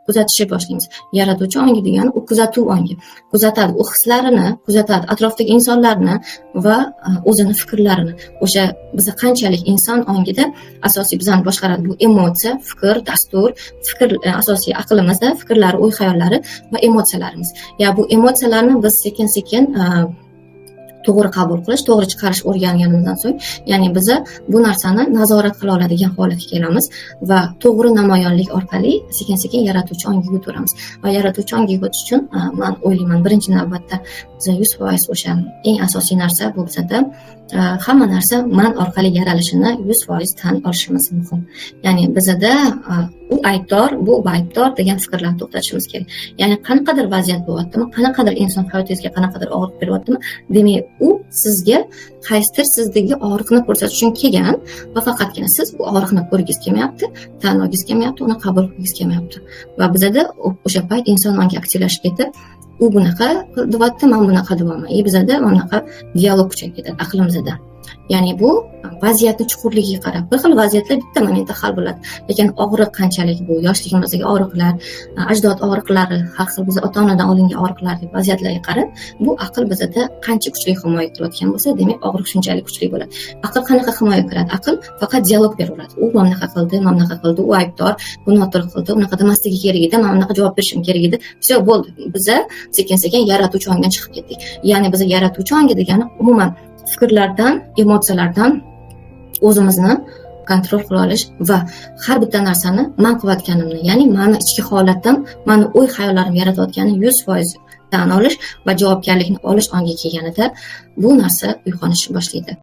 kuzatishni boshlaymiz. Yaratuvchi ongi degani u kuzatuv ongi. Kuzatadi, u hislarini kuzatadi, atrofdagi insonlarni va o'zini fikrlarini. O'sha biz qanchalik inson ongida asosiy bizani boshqaradi bu emotsiya, fikr, dastur, fikr asosiy aqlimizda fikrlar, o'y hayollari va emotsiyalarimiz. Ya bu emotsiyalarni biz sekin-sekin to'g'ri qabul qilish, to'g'ri chiqarish o'rganganimizdan so'ng, ya'ni biz bu narsani nazorat qila oladigan holatga kelamiz va to'g'ri namoyonlik orqali sekin-sekin yaratuvchi ongiga o'tamiz. Va yaratuvchi ongiga o'tish uchun men o'ylayman, birinchi navbatda biz 100% o'sha eng asosiy narsa bu bizda hamma narsa men orqali yaralishini 100% tan olishimiz muhim. Ya'ni bizda u aybdor, bu aybdor degan fikrlarni to'xtatishimiz kerak. Ya'ni qanaqadir vaziyat bo'lyaptimi, qanaqadir inson hayotingizga qanaqadir og'riq beryaptimi, demak u sizga qaysidir sizdagi og'riqni ko'rsatish uchun kelgan va faqatgina siz bu og'riqni ko'rgingiz kelmayapti, tan olgingiz kelmayapti, uni qabul qilgingiz kelmayapti. Va bizda o'sha payt inson ongi aktivlashib ketib, u bunaqa qilyapti, men bunaqa deyapman. Bizda mana bunaqa dialog kuchayib ketadi aqlimizda. Ya'ni bu vaziyatni chuqurligiga qarab, bir xil vaziyatlar bitta momentda hal bo'ladi. Lekin og'riq qanchalik bu yoshligimizdagi og'riqlar, ajdod og'riqlari, har xil biz ota-onadan olingan og'riqlar deb vaziyatlarga qarab, bu aql bizda qancha kuchli himoya qilayotgan bo'lsa, demak og'riq shunchalik kuchli bo'ladi. Aql qanaqa himoya qiladi? Aql faqat dialog beraveradi. U mana bunaqa qildi, mana bunaqa qildi, u aybdor, bu noto'g'ri qildi, unaqa demasligi kerak edi, men bunaqa javob berishim kerak edi. Все, bo'ldi. Biz sekin-sekin yaratuvchi ongiga chiqib ketdik. Ya'ni biz yaratuvchi ongi degani umuman fikrlardan, emotsiyalardan o'zimizni kontrol qila olish va har bitta narsani men qilayotganimni, ya'ni meni ichki holatdan, meni o'y hayollarim yaratayotganini 100% tan olish va javobgarlikni olish ongiga kelganida bu narsa uyg'onishni boshlaydi.